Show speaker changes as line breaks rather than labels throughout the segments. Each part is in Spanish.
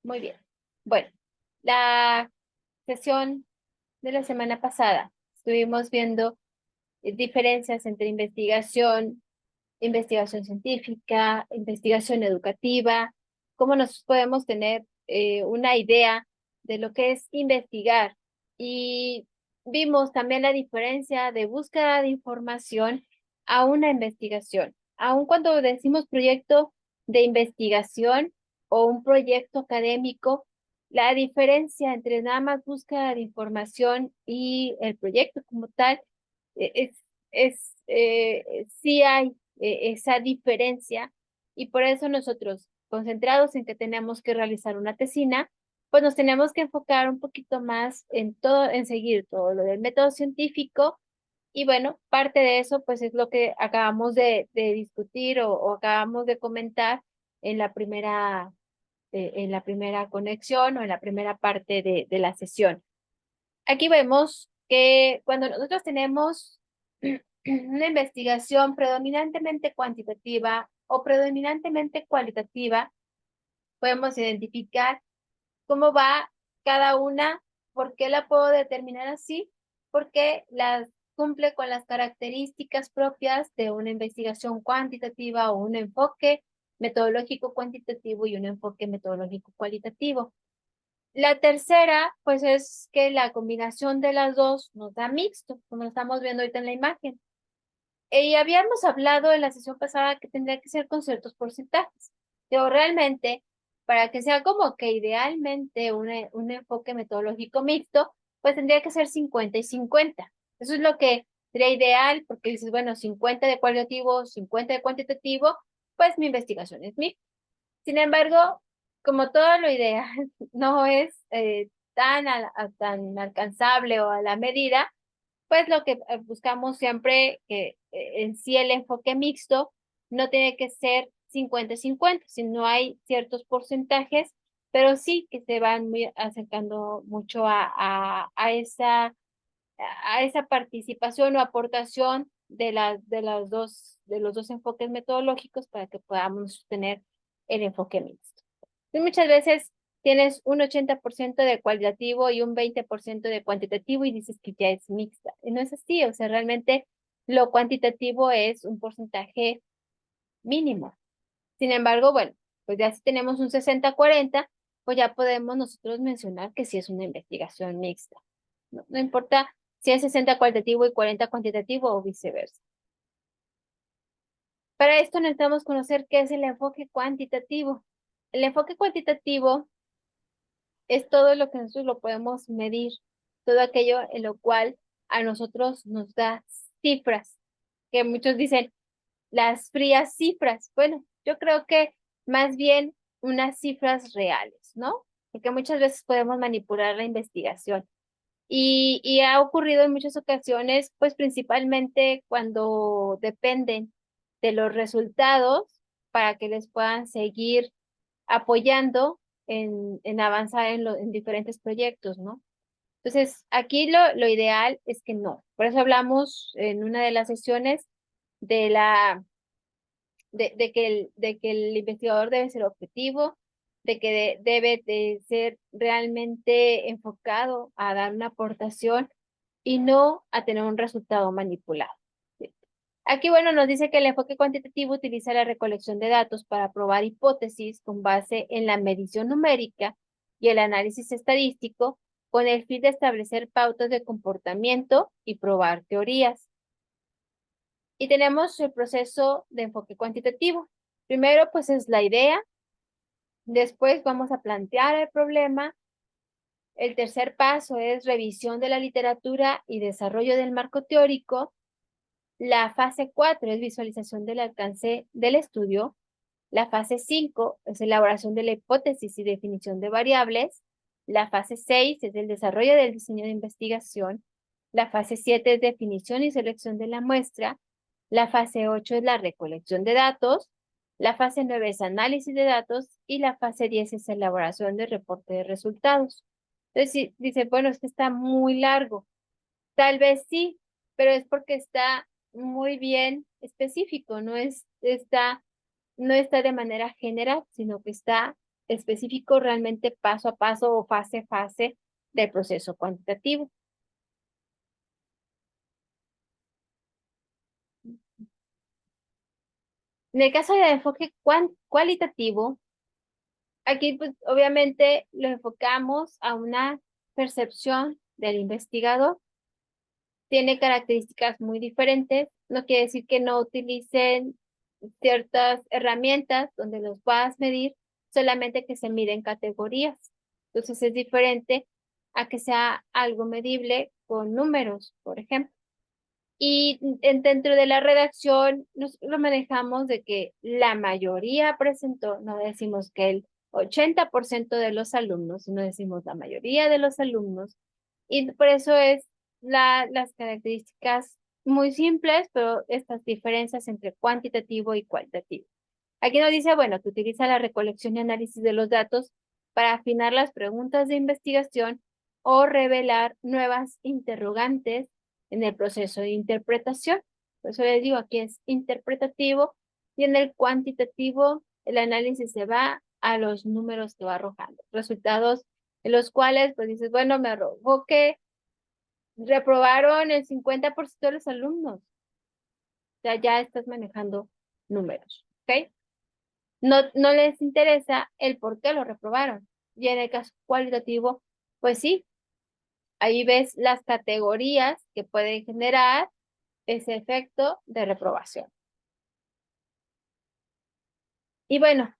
Muy bien. Bueno, la sesión de la semana pasada estuvimos viendo diferencias entre investigación, investigación científica, investigación educativa, cómo nos podemos tener una idea de lo que es investigar. Y vimos también la diferencia de búsqueda de información a una investigación. Aun cuando decimos proyecto de investigación o un proyecto académico, la diferencia entre nada más búsqueda de información y el proyecto como tal sí hay esa diferencia y por eso nosotros, concentrados en que tenemos que realizar una tesina, pues nos tenemos que enfocar un poquito más en todo, en seguir todo lo del método científico y bueno, parte de eso pues es lo que acabamos de discutir o acabamos de comentar en en la primera conexión o en la primera parte de la sesión. Aquí vemos que cuando nosotros tenemos una investigación predominantemente cuantitativa o predominantemente cualitativa, podemos identificar cómo va cada una, por qué la puedo determinar así, porque las cumple con las características propias de una investigación cuantitativa o un enfoque metodológico cuantitativo y un enfoque metodológico cualitativo. La tercera, pues es que la combinación de las dos nos da mixto, como lo estamos viendo ahorita en la imagen. Y habíamos hablado en la sesión pasada que tendría que ser con ciertos porcentajes. Pero realmente, para que sea como que idealmente un enfoque metodológico mixto, pues tendría que ser 50 y 50. Eso es lo que sería ideal, porque dices, bueno, 50 de cualitativo, 50 de cuantitativo, pues mi investigación es mixta. Sin embargo, como todo lo ideal no es tan alcanzable o a la medida, pues lo que buscamos siempre que en sí el enfoque mixto no tiene que ser 50-50, sino hay ciertos porcentajes, pero sí que se van muy acercando mucho a esa participación o aportación de los dos enfoques metodológicos para que podamos tener el enfoque mixto. Y muchas veces tienes un 80% de cualitativo y un 20% de cuantitativo y dices que ya es mixta. Y no es así, o sea, realmente lo cuantitativo es un porcentaje mínimo. Sin embargo, bueno, pues ya si tenemos un 60-40, pues ya podemos nosotros mencionar que sí es una investigación mixta. No importa si es 60 cualitativo y 40 cuantitativo o viceversa. Para esto necesitamos conocer qué es el enfoque cuantitativo. El enfoque cuantitativo es todo lo que nosotros lo podemos medir, todo aquello en lo cual a nosotros nos da cifras, que muchos dicen las frías cifras. Bueno, yo creo que más bien unas cifras reales, ¿no? Porque muchas veces podemos manipular la investigación. Y ha ocurrido en muchas ocasiones, pues principalmente cuando dependen de los resultados para que les puedan seguir apoyando en avanzar en diferentes proyectos, ¿no? Entonces, aquí lo ideal es que no. Por eso hablamos en una de las sesiones de de que el investigador debe ser objetivo, de que debe de ser realmente enfocado a dar una aportación y no a tener un resultado manipulado. ¿Sí? Aquí, bueno, nos dice que el enfoque cuantitativo utiliza la recolección de datos para probar hipótesis con base en la medición numérica y el análisis estadístico con el fin de establecer pautas de comportamiento y probar teorías. Y tenemos el proceso de enfoque cuantitativo. Primero, pues es la idea. Después vamos a plantear el problema. El tercer paso es revisión de la literatura y desarrollo del marco teórico. La fase 4 es visualización del alcance del estudio. La fase 5 es elaboración de la hipótesis y definición de variables. La fase 6 es el desarrollo del diseño de investigación. La fase 7 es definición y selección de la muestra. La fase 8 es la recolección de datos. La fase 9 es análisis de datos y la fase 10 es elaboración de reporte de resultados. Entonces, si dice, bueno, es que está muy largo. Tal vez sí, pero es porque está muy bien específico, no está de manera general, sino que está específico, realmente paso a paso o fase a fase del proceso cuantitativo. En el caso del enfoque cualitativo, aquí pues obviamente lo enfocamos a una percepción del investigador. Tiene características muy diferentes. No quiere decir que no utilicen ciertas herramientas donde los puedas medir, solamente que se miden categorías. Entonces es diferente a que sea algo medible con números, por ejemplo. Y dentro de la redacción nosotros lo manejamos de que la mayoría presentó, no decimos que el 80% de los alumnos, sino decimos la mayoría de los alumnos. Y por eso es las características muy simples, pero estas diferencias entre cuantitativo y cualitativo. Aquí nos dice, bueno, que utiliza la recolección y análisis de los datos para afinar las preguntas de investigación o revelar nuevas interrogantes en el proceso de interpretación. Por eso les digo, aquí es interpretativo y en el cuantitativo el análisis se va a los números que va arrojando, resultados en los cuales pues dices, bueno, me arrojó que reprobaron el 50% de los alumnos. O sea, ya estás manejando números, ¿ok? No les interesa el por qué lo reprobaron. Y en el caso cualitativo, pues sí, ahí ves las categorías que pueden generar ese efecto de reprobación. Y bueno,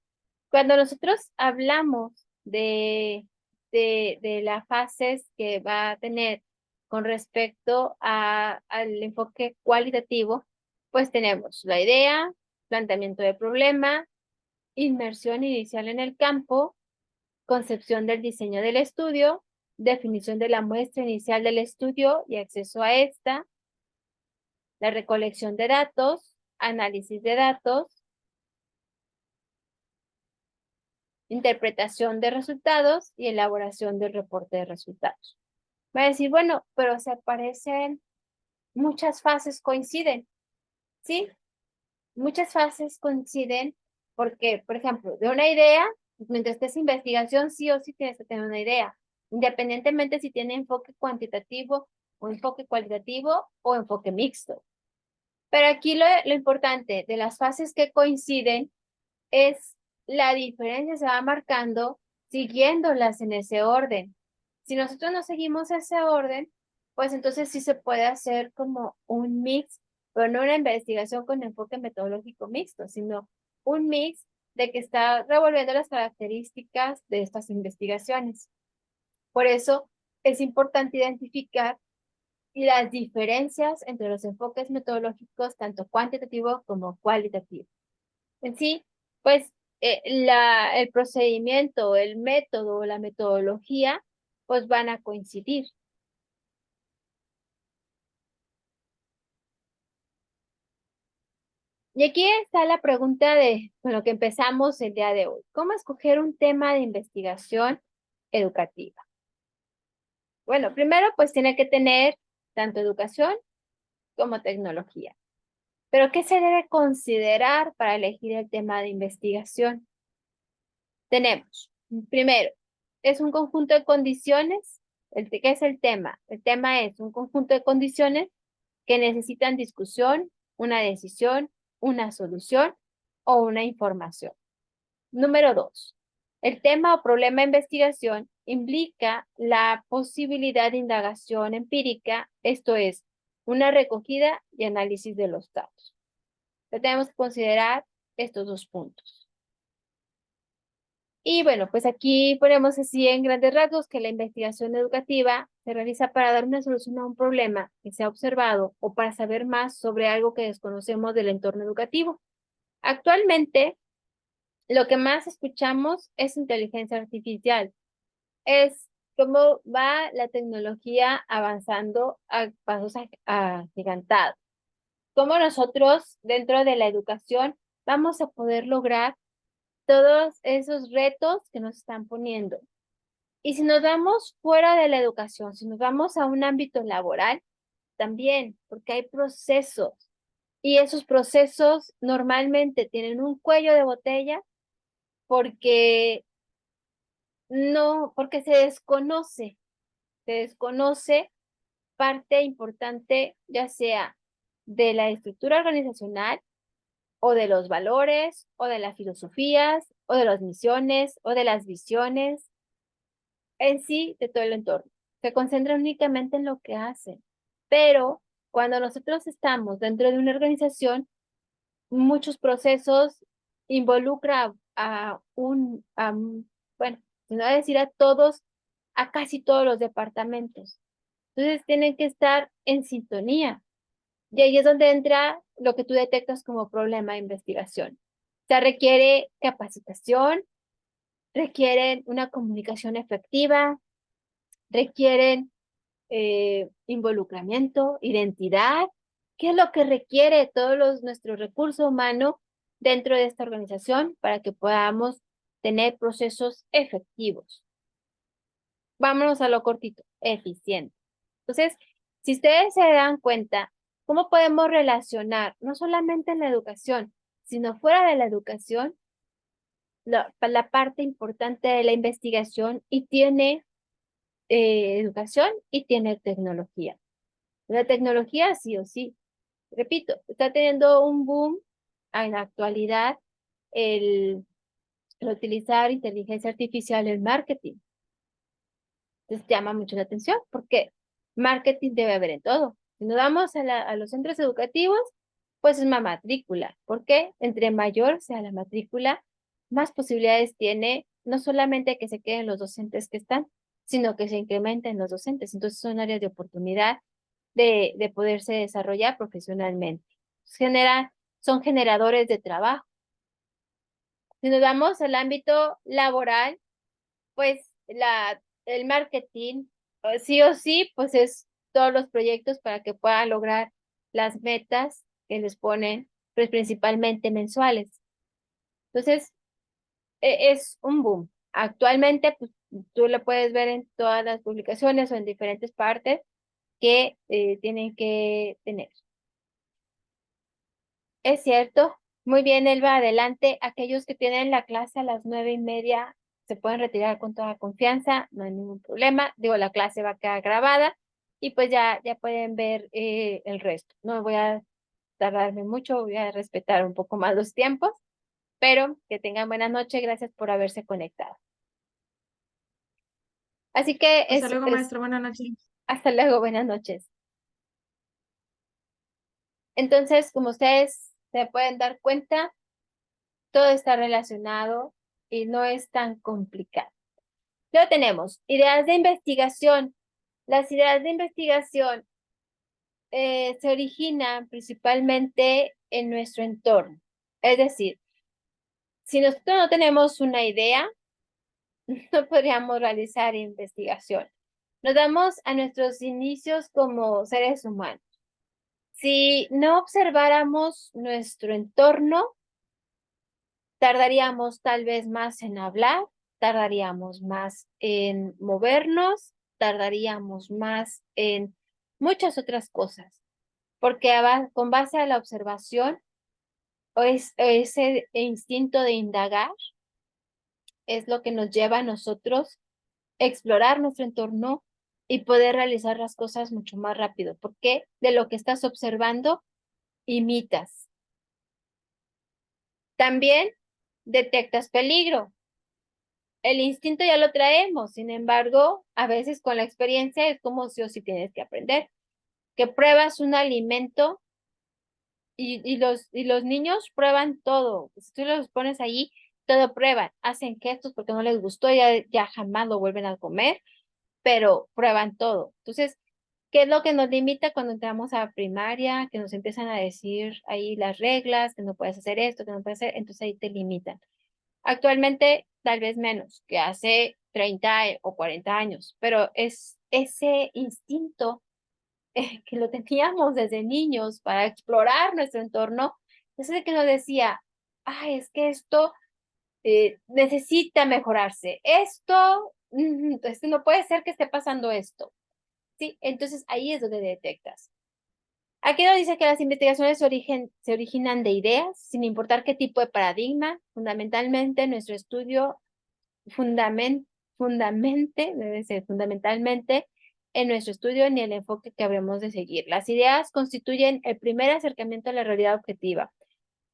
cuando nosotros hablamos de las fases que va a tener con respecto al enfoque cualitativo, pues tenemos la idea, planteamiento de problema, inmersión inicial en el campo, concepción del diseño del estudio, definición de la muestra inicial del estudio y acceso a esta, la recolección de datos, análisis de datos, interpretación de resultados y elaboración del reporte de resultados. Va a decir, bueno, pero se aparecen, muchas fases coinciden, ¿sí? Muchas fases coinciden porque, por ejemplo, de una idea, mientras estés investigación, sí o sí tienes que tener una idea, independientemente si tiene enfoque cuantitativo o enfoque cualitativo o enfoque mixto. Pero aquí lo importante de las fases que coinciden es la diferencia se va marcando siguiéndolas en ese orden. Si nosotros no seguimos ese orden, pues entonces sí se puede hacer como un mix, pero no una investigación con enfoque metodológico mixto, sino un mix de que está revolviendo las características de estas investigaciones. Por eso es importante identificar las diferencias entre los enfoques metodológicos, tanto cuantitativos como cualitativos. En sí, pues el procedimiento, el método o la metodología, pues van a coincidir. Y aquí está la pregunta con lo que empezamos el día de hoy. ¿Cómo escoger un tema de investigación educativa? Bueno, primero pues tiene que tener tanto educación como tecnología. Pero ¿qué se debe considerar para elegir el tema de investigación? Tenemos, primero, es un conjunto de condiciones. ¿Qué es el tema? El tema es un conjunto de condiciones que necesitan discusión, una decisión, una solución o una información. Número dos, el tema o problema de investigación implica la posibilidad de indagación empírica, esto es, una recogida y análisis de los datos. Entonces, tenemos que considerar estos dos puntos. Y bueno, pues aquí ponemos así en grandes rasgos que la investigación educativa se realiza para dar una solución a un problema que se ha observado o para saber más sobre algo que desconocemos del entorno educativo. Actualmente, lo que más escuchamos es inteligencia artificial. Es cómo va la tecnología avanzando a pasos agigantados. Cómo nosotros, dentro de la educación, vamos a poder lograr todos esos retos que nos están poniendo. Y si nos vamos fuera de la educación, si nos vamos a un ámbito laboral, también, porque hay procesos y esos procesos normalmente tienen un cuello de botella porque No, porque se desconoce parte importante, ya sea de la estructura organizacional o de los valores o de las filosofías o de las misiones o de las visiones en sí de todo el entorno. Se concentra únicamente en lo que hacen. Pero cuando nosotros estamos dentro de una organización, muchos procesos involucra bueno, no decir a todos, a casi todos los departamentos. Entonces tienen que estar en sintonía. Y ahí es donde entra lo que tú detectas como problema de investigación. O sea, requiere capacitación, requieren una comunicación efectiva, requieren involucramiento, identidad, qué es lo que requiere nuestro recurso humano dentro de esta organización para que podamos tener procesos efectivos. Vámonos a lo cortito, eficiente. Entonces, si ustedes se dan cuenta, ¿cómo podemos relacionar no solamente en la educación, sino fuera de la educación, la parte importante de la investigación y tiene educación y tiene tecnología? La tecnología sí o sí. Repito, está teniendo un boom en la actualidad el utilizar inteligencia artificial en marketing. Entonces llama mucho la atención porque marketing debe haber en todo. Si nos vamos a los centros educativos, pues es una matrícula. Porque entre mayor sea la matrícula, más posibilidades tiene no solamente que se queden los docentes que están, sino que se incrementen los docentes. Entonces son áreas de oportunidad de poderse desarrollar profesionalmente. Son generadores de trabajo. Si nos vamos al ámbito laboral, pues el marketing, sí o sí, pues es todos los proyectos para que puedan lograr las metas que les ponen, pues principalmente mensuales. Entonces, es un boom. Actualmente, pues tú lo puedes ver en todas las publicaciones o en diferentes partes que tienen que tener. Es cierto. Muy bien, Elba, adelante. Aquellos que tienen la clase a las 9:30 se pueden retirar con toda confianza, no hay ningún problema. Digo, la clase va a quedar grabada y pues ya pueden ver el resto. No voy a tardarme mucho, voy a respetar un poco más los tiempos, pero que tengan buena noche. Gracias por haberse conectado. Así que
Hasta luego, maestro. Buenas noches.
hasta luego, buenas noches. Entonces, como ustedes se pueden dar cuenta, todo está relacionado y no es tan complicado. Luego tenemos ideas de investigación. Las ideas de investigación se originan principalmente en nuestro entorno. Es decir, si nosotros no tenemos una idea, no podríamos realizar investigación. Nos damos a nuestros inicios como seres humanos. Si no observáramos nuestro entorno, tardaríamos tal vez más en hablar, tardaríamos más en movernos, tardaríamos más en muchas otras cosas, porque con base a la observación o ese instinto de indagar es lo que nos lleva a nosotros explorar nuestro entorno y poder realizar las cosas mucho más rápido, porque de lo que estás observando, imitas. También detectas peligro. El instinto ya lo traemos, sin embargo, a veces con la experiencia es como si o si tienes que aprender. Que pruebas un alimento y los niños prueban todo. Si tú los pones allí, todo prueban. Hacen gestos porque no les gustó, ya jamás lo vuelven a comer, pero prueban todo. Entonces, ¿qué es lo que nos limita cuando entramos a primaria? Que nos empiezan a decir ahí las reglas, que no puedes hacer esto, que no puedes hacer, entonces ahí te limitan. Actualmente, tal vez menos que hace 30 o 40 años, pero es ese instinto que lo teníamos desde niños para explorar nuestro entorno, es el que nos decía, ay, es que esto necesita mejorarse, esto no puede ser que esté pasando esto, ¿sí? Entonces ahí es donde detectas. Aquí nos dice que las investigaciones se originan de ideas, sin importar qué tipo de paradigma, fundamentalmente nuestro estudio debe ser fundamentalmente en nuestro estudio ni el enfoque que habremos de seguir. Las ideas constituyen el primer acercamiento a la realidad objetiva.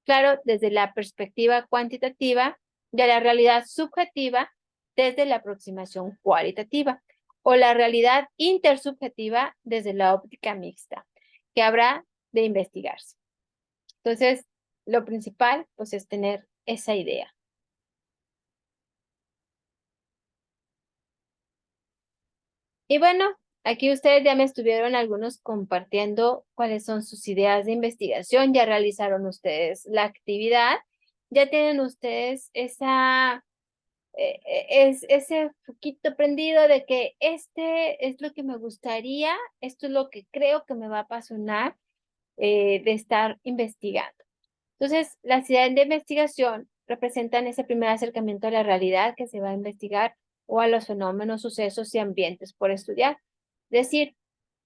Claro, desde la perspectiva cuantitativa y a la realidad subjetiva desde la aproximación cualitativa o la realidad intersubjetiva desde la óptica mixta, que habrá de investigarse. Entonces, lo principal, pues, es tener esa idea. Y bueno, aquí ustedes ya me estuvieron algunos compartiendo cuáles son sus ideas de investigación, ya realizaron ustedes la actividad, ya tienen ustedes ese foquito prendido de que este es lo que me gustaría, esto es lo que creo que me va a apasionar de estar investigando. Entonces, las ideas de investigación representan ese primer acercamiento a la realidad que se va a investigar o a los fenómenos, sucesos y ambientes por estudiar. Es decir,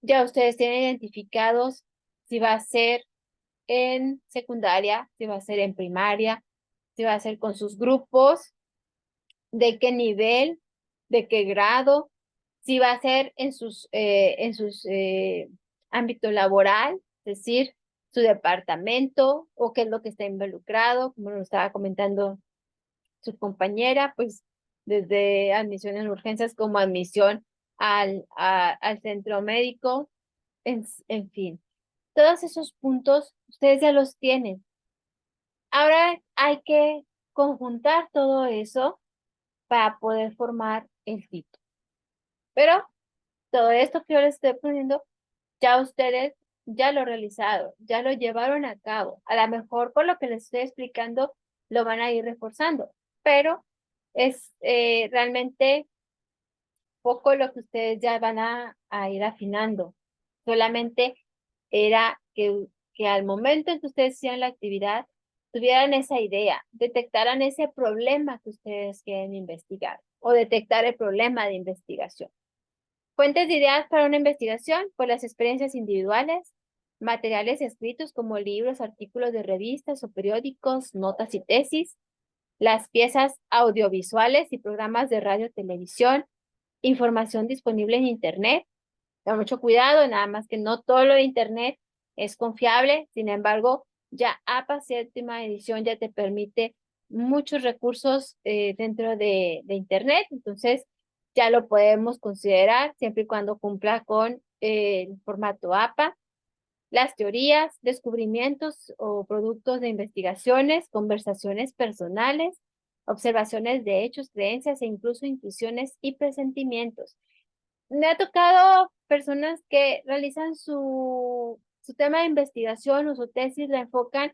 ya ustedes tienen identificados si va a ser en secundaria, si va a ser en primaria, si va a ser con sus grupos, de qué nivel, de qué grado, si va a ser en sus ámbito laboral, es decir, su departamento o qué es lo que está involucrado, como lo estaba comentando su compañera, pues desde admisión en urgencias como admisión al centro médico, en fin. Todos esos puntos ustedes ya los tienen. Ahora hay que conjuntar todo eso para poder formar el título. Pero todo esto que yo les estoy poniendo, ya ustedes ya lo realizaron, ya lo llevaron a cabo. A lo mejor por lo que les estoy explicando, lo van a ir reforzando, pero es realmente poco lo que ustedes ya van a ir afinando. Solamente era que al momento en que ustedes hicieran la actividad, tuvieran esa idea, detectaran ese problema que ustedes quieren investigar o detectar el problema de investigación. Fuentes de ideas para una investigación, pues las experiencias individuales, materiales escritos como libros, artículos de revistas o periódicos, notas y tesis, las piezas audiovisuales y programas de radio, televisión, información disponible en Internet. Ten mucho cuidado, nada más que no todo lo de Internet es confiable, sin embargo, ya APA séptima edición ya te permite muchos recursos dentro de Internet, entonces ya lo podemos considerar siempre y cuando cumpla con el formato APA. Las teorías, descubrimientos o productos de investigaciones, conversaciones personales, observaciones de hechos, creencias e incluso intuiciones y presentimientos. Me ha tocado personas que realizan su tema de investigación o su tesis, la enfocan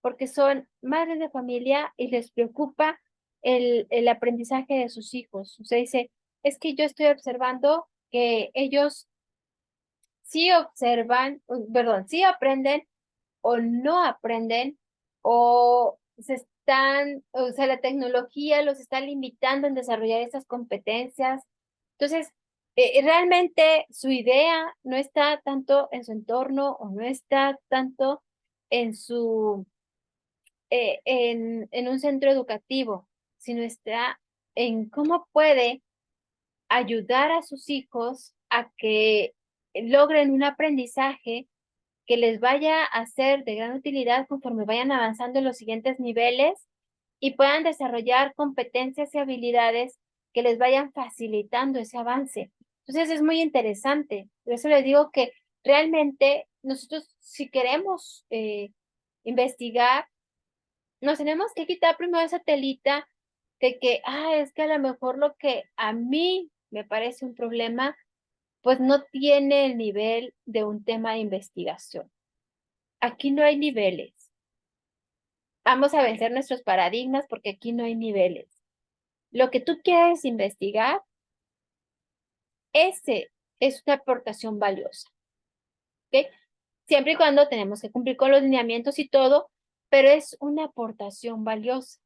porque son madres de familia y les preocupa el aprendizaje de sus hijos. O sea, dice, es que yo estoy observando que ellos sí observan, perdón, sí aprenden o no aprenden o se están, o sea, la tecnología los está limitando en desarrollar esas competencias. Entonces, realmente su idea no está tanto en su entorno o no está tanto en en un centro educativo, sino está en cómo puede ayudar a sus hijos a que logren un aprendizaje que les vaya a ser de gran utilidad conforme vayan avanzando en los siguientes niveles y puedan desarrollar competencias y habilidades que les vayan facilitando ese avance. Entonces es muy interesante. Por eso les digo que realmente nosotros si queremos investigar, nos tenemos que quitar primero esa telita de que, es que a lo mejor lo que a mí me parece un problema, pues no tiene el nivel de un tema de investigación. Aquí no hay niveles. Vamos a vencer nuestros paradigmas porque aquí no hay niveles. Lo que tú quieres investigar, ese es una aportación valiosa. ¿Ok? Siempre y cuando tenemos que cumplir con los lineamientos y todo, pero es una aportación valiosa.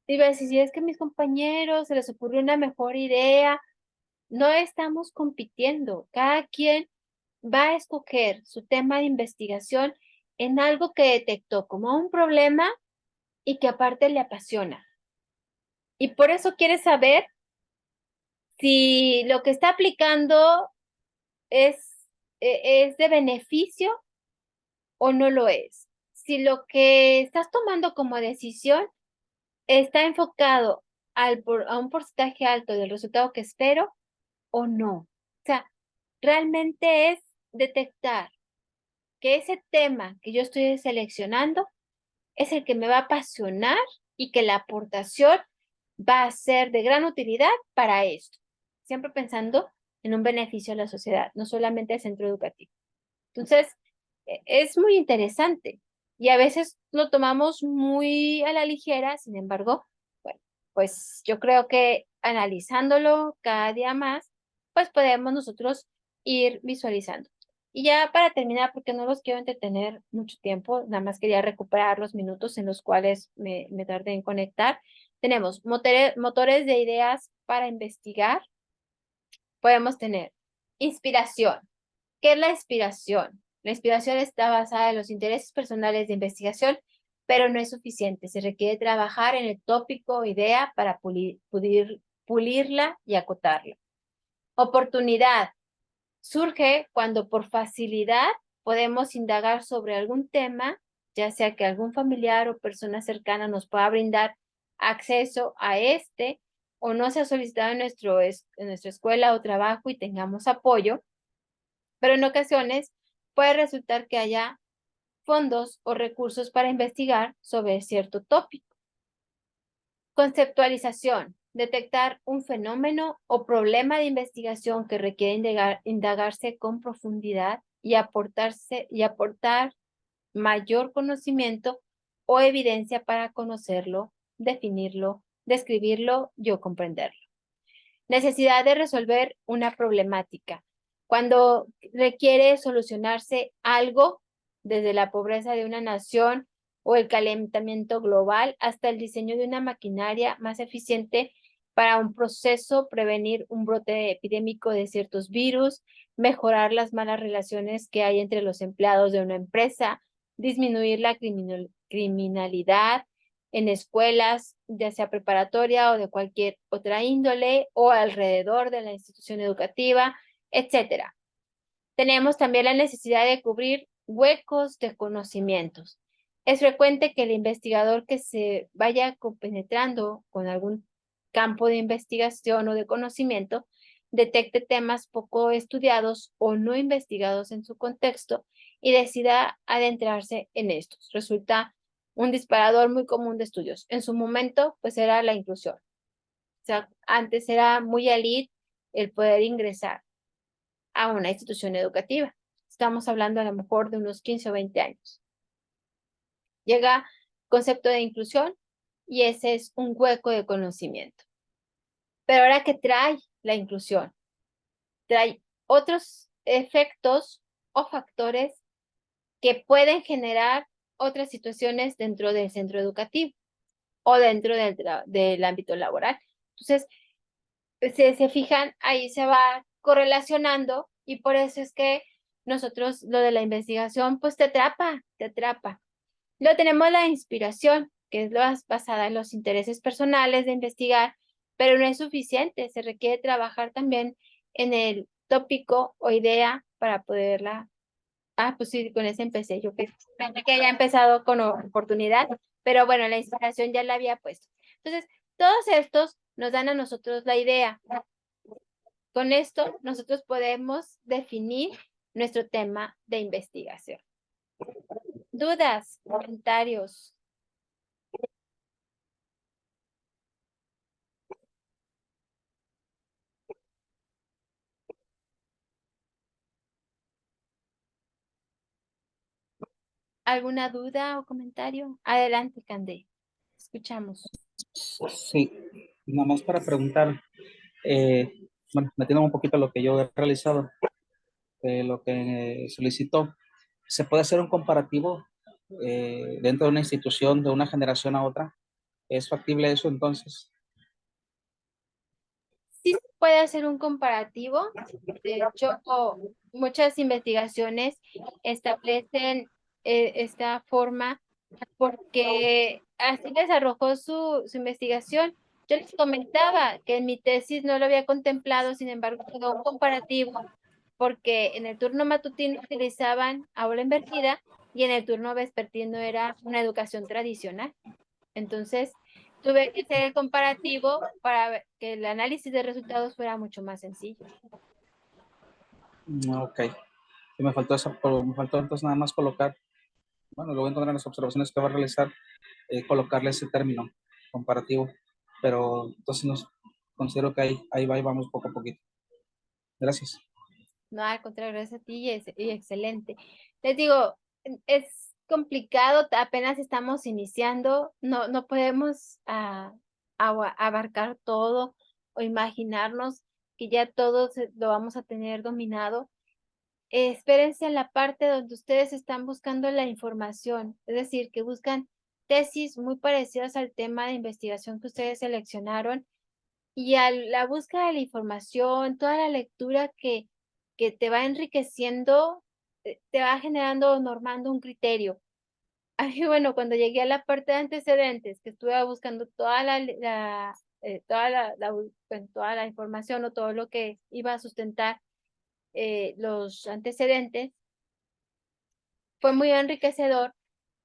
Y ves, si es que a mis compañeros se les ocurrió una mejor idea, no estamos compitiendo. Cada quien va a escoger su tema de investigación en algo que detectó como un problema y que aparte le apasiona. Y por eso quiere saber si lo que está aplicando es de beneficio o no lo es. Si lo que estás tomando como decisión está enfocado a un porcentaje alto del resultado que espero o no. O sea, realmente es detectar que ese tema que yo estoy seleccionando es el que me va a apasionar y que la aportación va a ser de gran utilidad para esto. Siempre pensando en un beneficio a la sociedad, no solamente al centro educativo. Entonces, es muy interesante y a veces lo tomamos muy a la ligera, sin embargo, bueno, pues yo creo que analizándolo cada día más, pues podemos nosotros ir visualizando. Y ya para terminar, porque no los quiero entretener mucho tiempo, nada más quería recuperar los minutos en los cuales me tardé en conectar. Tenemos motores de ideas para investigar. Podemos tener inspiración. ¿Qué es la inspiración? La inspiración está basada en los intereses personales de investigación, pero no es suficiente. Se requiere trabajar en el tópico o idea para pulirla y acotarla. Oportunidad. Surge cuando por facilidad podemos indagar sobre algún tema, ya sea que algún familiar o persona cercana nos pueda brindar acceso a este o no se ha solicitado en nuestra escuela o trabajo y tengamos apoyo, pero en ocasiones puede resultar que haya fondos o recursos para investigar sobre cierto tópico. Conceptualización. Detectar un fenómeno o problema de investigación que requiere indagarse con profundidad y aportar mayor conocimiento o evidencia para conocerlo, definirlo, describirlo y o comprenderlo. Necesidad de resolver una problemática. Cuando requiere solucionarse algo, desde la pobreza de una nación o el calentamiento global hasta el diseño de una maquinaria más eficiente para un proceso, prevenir un brote epidémico de ciertos virus, mejorar las malas relaciones que hay entre los empleados de una empresa, disminuir la criminalidad, en escuelas, ya sea preparatoria o de cualquier otra índole o alrededor de la institución educativa, etcétera. Tenemos también la necesidad de cubrir huecos de conocimientos. Es frecuente que el investigador que se vaya compenetrando con algún campo de investigación o de conocimiento detecte temas poco estudiados o no investigados en su contexto y decida adentrarse en estos. Resulta un disparador muy común de estudios. En su momento, pues era la inclusión. O sea, antes era muy elite el poder ingresar a una institución educativa. Estamos hablando a lo mejor de unos 15 o 20 años. Llega el concepto de inclusión y ese es un hueco de conocimiento. Pero ahora, ¿qué trae la inclusión? Trae otros efectos o factores que pueden generar otras situaciones dentro del centro educativo o dentro del ámbito laboral. Entonces, se fijan, ahí se va correlacionando y por eso es que nosotros lo de la investigación, pues te atrapa, te atrapa. Luego tenemos la inspiración, que es basada en los intereses personales de investigar, pero no es suficiente, se requiere trabajar también en el tópico o idea para poderla. Ah, pues sí, con ese empecé. Yo pensé que haya empezado con oportunidad, pero bueno, la inspiración ya la había puesto. Entonces, todos estos nos dan a nosotros la idea. Con esto, nosotros podemos definir nuestro tema de investigación. ¿Dudas? ¿Comentarios? ¿Alguna duda o comentario? Adelante, Candé. Escuchamos.
Sí, nada más para preguntar, bueno, metiendo un poquito lo que yo he realizado, lo que solicitó, ¿se puede hacer un comparativo dentro de una institución de una generación a otra? ¿Es factible eso entonces?
Sí se puede hacer un comparativo. De hecho, muchas investigaciones establecen esta forma porque así les arrojó su investigación. Yo les comentaba que en mi tesis no lo había contemplado, sin embargo, quedó un comparativo, porque en el turno matutino utilizaban aula invertida y en el turno vespertino era una educación tradicional. Entonces, tuve que hacer el comparativo para que el análisis de resultados fuera mucho más sencillo.
Ok. Y me faltó eso, me faltó entonces nada más colocar, bueno, lo voy a encontrar en las observaciones que va a realizar, colocarle ese término comparativo, pero entonces considero que ahí vamos poco a poquito. Gracias.
No, al contrario, gracias a ti y excelente. Les digo, es complicado, apenas estamos iniciando, no podemos abarcar todo o imaginarnos que ya todo lo vamos a tener dominado. Espérense en la parte donde ustedes están buscando la información, es decir, que buscan tesis muy parecidas al tema de investigación que ustedes seleccionaron y a la búsqueda de la información, toda la lectura que te va enriqueciendo, te va generando, normando un criterio. Ay, bueno, cuando llegué a la parte de antecedentes, que estuve buscando toda toda la información o todo lo que iba a sustentar los antecedentes, fue muy enriquecedor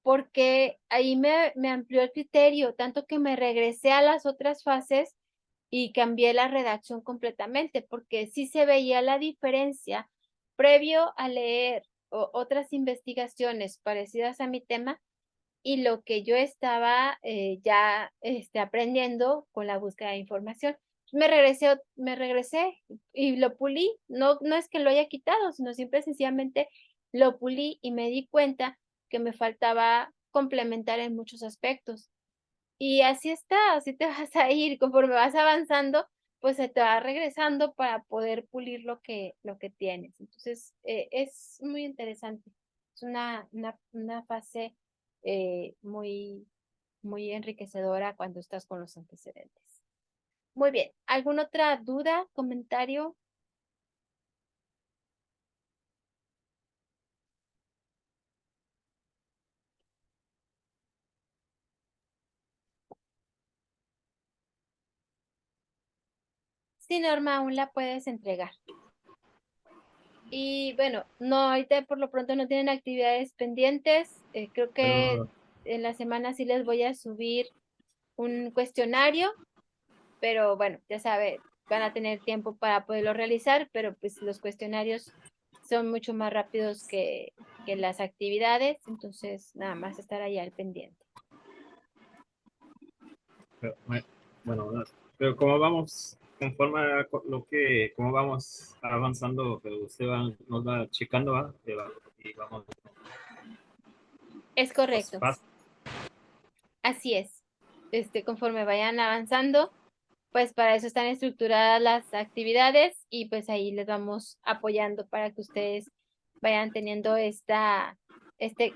porque ahí me amplió el criterio, tanto que me regresé a las otras fases y cambié la redacción completamente, porque sí se veía la diferencia previo a leer otras investigaciones parecidas a mi tema y lo que yo estaba ya aprendiendo con la búsqueda de información. Me regresé y lo pulí. No es que lo haya quitado, sino simple sencillamente lo pulí y me di cuenta que me faltaba complementar en muchos aspectos. Y así está, así te vas a ir, conforme vas avanzando, pues se te va regresando para poder pulir lo que tienes. Entonces, es muy interesante. Es una fase muy enriquecedora cuando estás con los antecedentes. Muy bien, ¿alguna otra duda, comentario? Sí, Norma, aún la puedes entregar. Y bueno, no, ahorita por lo pronto no tienen actividades pendientes. Creo que
Pero,
en la semana sí les voy a subir un cuestionario, pero bueno, ya sabe, van a tener tiempo para poderlo realizar, pero pues los cuestionarios son mucho más rápidos que las actividades, entonces nada más estar ahí al pendiente.
bueno, pero como vamos, conforme a cómo vamos avanzando, pero nos va checando, ¿va? Y vamos
Es
paso a
correcto,
paso.
así es. Conforme vayan avanzando, pues para eso están estructuradas las actividades y pues ahí les vamos apoyando para que ustedes vayan teniendo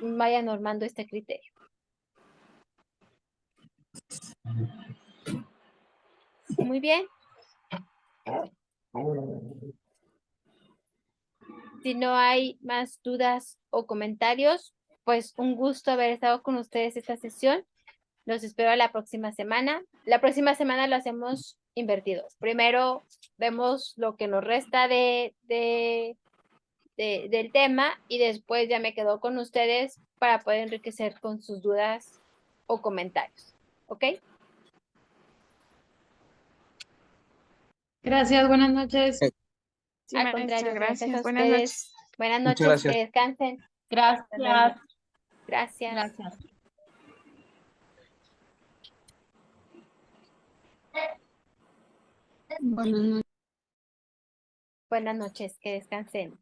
vayan normando este criterio. Muy bien. Si no hay más dudas o comentarios, pues un gusto haber estado con ustedes esta sesión. Los espero la próxima semana. La próxima semana lo hacemos invertidos. Primero vemos lo que nos resta del tema y después ya me quedo con ustedes para poder enriquecer con sus dudas o comentarios. ¿Ok?
Gracias, buenas noches.
Eh,
Sí,
Al
maestra,
contrario, gracias a
gracias. Buenas
ustedes.
noches.
Buenas
Muchas
noches, que
gracias.
descansen. Hasta luego.
Gracias.
Gracias.
Gracias. Buenas noches.
Buenas noches, que descansen.